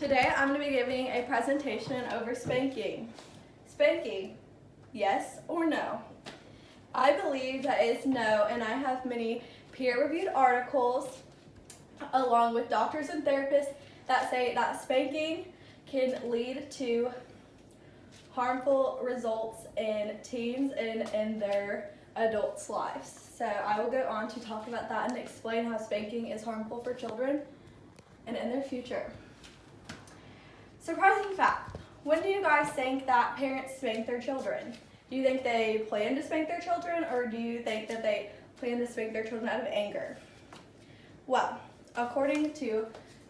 Today I'm going to be giving a presentation over spanking. Spanking, yes or no? I believe that it's no, and I have many peer-reviewed articles along with doctors and therapists that say that spanking can lead to harmful results in teens and in their adults' lives. So I will go on to talk about that and explain how spanking is harmful for children and in their future. Surprising fact, when do you guys think that parents spank their children? Do you think they plan to spank their children, or do you think that they plan to spank their children out of anger? Well, according to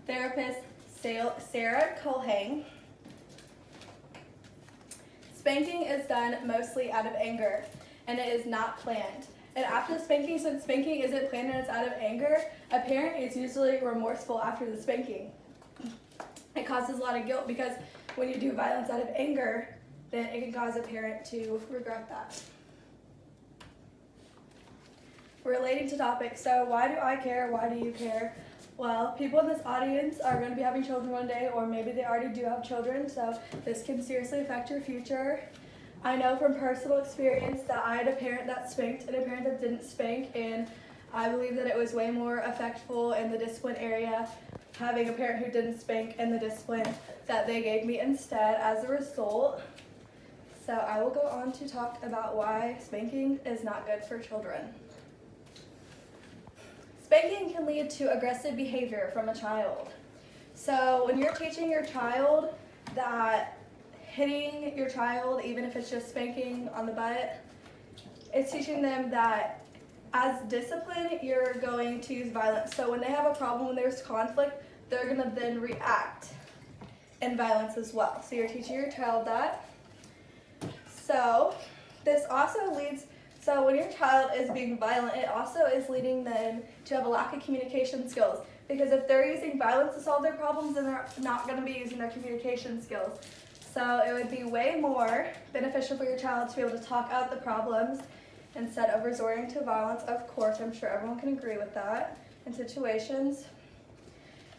therapist Sarah Culhane, spanking is done mostly out of anger, and it is not planned. And after the spanking, since spanking isn't planned and it's out of anger, a parent is usually remorseful after the spanking. It causes a lot of guilt because when you do violence out of anger, then it can cause a parent to regret that. Relating to topics, so why do I care? Why do you care? Well, people in this audience are going to be having children one day, or maybe they already do have children, so this can seriously affect your future. I know from personal experience that I had a parent that spanked and a parent that didn't spank, and I believe that it was way more effectful in the discipline area having a parent who didn't spank and the discipline that they gave me instead as a result. So I will go on to talk about why spanking is not good for children. Spanking can lead to aggressive behavior from a child. So when you're teaching your child that hitting your child, even if it's just spanking on the butt, it's teaching them that as discipline, you're going to use violence. So when they have a problem, when there's conflict, they're going to then react in violence as well. So you're teaching your child that. So this also leads, so when your child is being violent, it also is leading them to have a lack of communication skills. Because if they're using violence to solve their problems, then they're not going to be using their communication skills. So it would be way more beneficial for your child to be able to talk out the problems instead of resorting to violence. Of course, I'm sure everyone can agree with that in situations.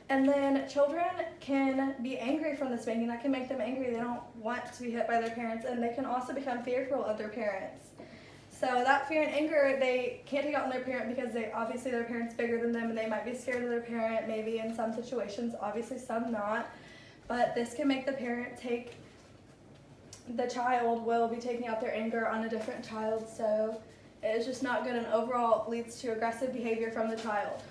And then children can be angry from the spanking. That can make them angry. They don't want to be hit by their parents, and they can also become fearful of their parents. So that fear and anger, they can't take out on their parent because obviously their parent's bigger than them, and they might be scared of their parent, maybe in some situations, obviously some not. But this can make the parent the child will be taking out their anger on a different child, so it is just not good, and overall leads to aggressive behavior from the child.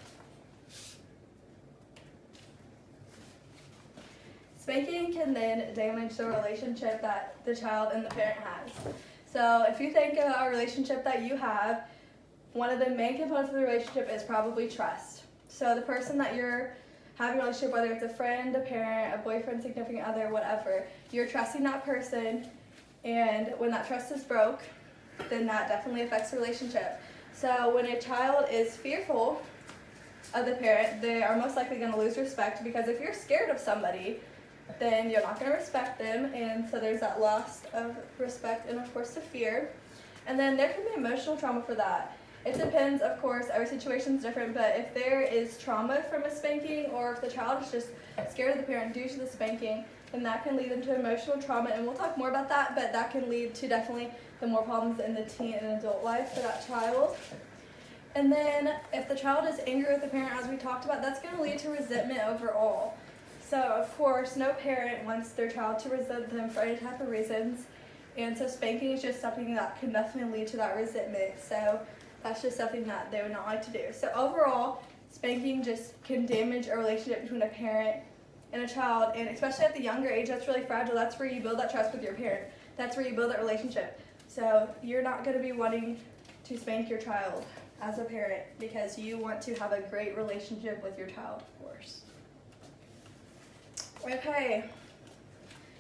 Spanking can then damage the relationship that the child and the parent has. So if you think about a relationship that you have, one of the main components of the relationship is probably trust. So the person that you're having a relationship, whether it's a friend, a parent, a boyfriend, significant other, whatever, you're trusting that person, and when that trust is broke, then that definitely affects the relationship. So when a child is fearful of the parent, they are most likely going to lose respect, because if you're scared of somebody, then you're not going to respect them, and so there's that loss of respect and of course the fear. And then there can be emotional trauma for that. It depends, of course, every situation is different, but if there is trauma from a spanking, or if the child is just scared of the parent due to the spanking, then that can lead them to emotional trauma, and we'll talk more about that, but that can lead to definitely the more problems in the teen and adult life for that child. And then if the child is angry with the parent, as we talked about, that's going to lead to resentment overall. So of course, no parent wants their child to resent them for any type of reasons, and so spanking is just something that can definitely lead to that resentment. So that's just something that they would not like to do. So overall, spanking just can damage a relationship between a parent and a child, and especially at the younger age, that's really fragile. That's where you build that trust with your parent. That's where you build that relationship. So you're not going to be wanting to spank your child as a parent, because you want to have a great relationship with your child, of course. Okay.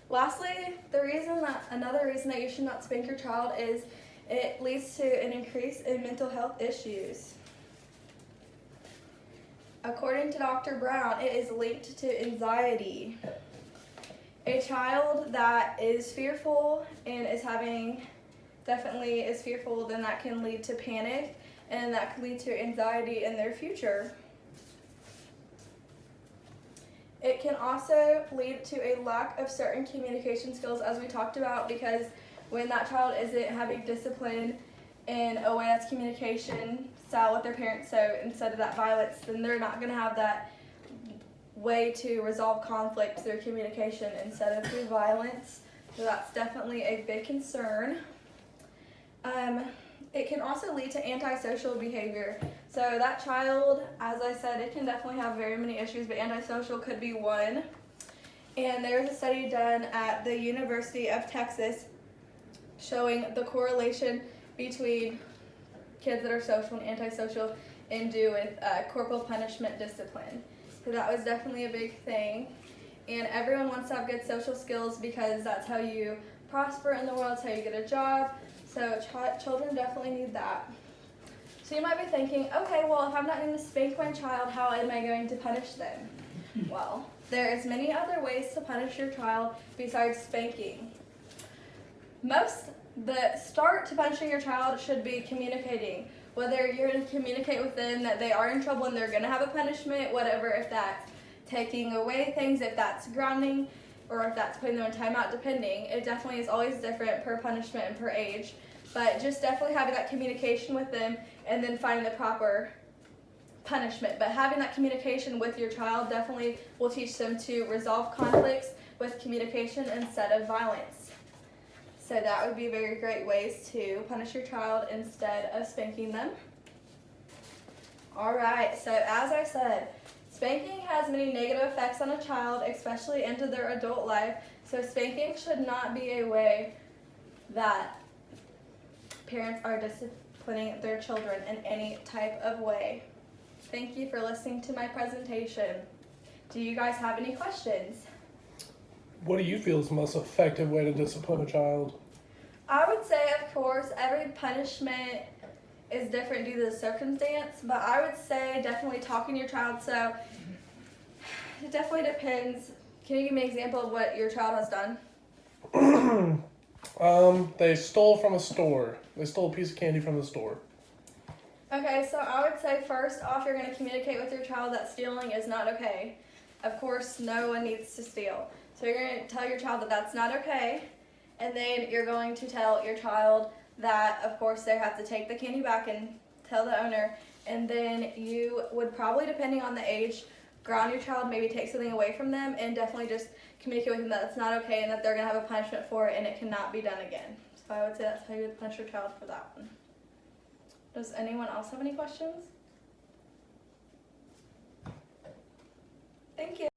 Lastly, another reason that you should not spank your child is it leads to an increase in mental health issues. According to Dr. Brown, it is linked to anxiety. A child that is fearful and definitely is fearful, then that can lead to panic, and that can lead to anxiety in their future. It can also lead to a lack of certain communication skills, as we talked about, because when that child isn't having discipline in a way that's communication style with their parents, so instead of that violence, then they're not going to have that way to resolve conflict through communication instead of through violence. So that's definitely a big concern. It can also lead to antisocial behavior. So that child, as I said, it can definitely have very many issues, but antisocial could be one. And there was a study done at the University of Texas showing the correlation between kids that are social and antisocial and do with corporal punishment discipline. So that was definitely a big thing. And everyone wants to have good social skills because that's how you prosper in the world, it's how you get a job. So children definitely need that. So you might be thinking, okay, well, if I'm not going to spank my child, how am I going to punish them? Well, there is many other ways to punish your child besides spanking. The start to punishing your child should be communicating. Whether you're going to communicate with them that they are in trouble and they're going to have a punishment, whatever, if that's taking away things, if that's grounding, or if that's putting them in timeout, depending. It definitely is always different per punishment and per age. But just definitely having that communication with them and then finding the proper punishment. But having that communication with your child definitely will teach them to resolve conflicts with communication instead of violence. So that would be very great ways to punish your child instead of spanking them. All right, so as I said, spanking has many negative effects on a child, especially into their adult life. So spanking should not be a way that parents are disciplining their children in any type of way. Thank you for listening to my presentation. Do you guys have any questions? What do you feel is the most effective way to discipline a child? I would say, of course, every punishment is different due to the circumstance, but I would say definitely talking to your child. So it definitely depends. Can you give me an example of what your child has done? They stole from a store. They stole a piece of candy from the store. Okay, so I would say first off, you're going to communicate with your child that stealing is not okay. Of course, no one needs to steal. So you're going to tell your child that that's not okay, and then you're going to tell your child that, of course, they have to take the candy back and tell the owner, and then you would probably, depending on the age, ground your child, maybe take something away from them, and definitely just communicate with them that it's not okay and that they're going to have a punishment for it and it cannot be done again. So I would say that's how you would punish your child for that one. Does anyone else have any questions?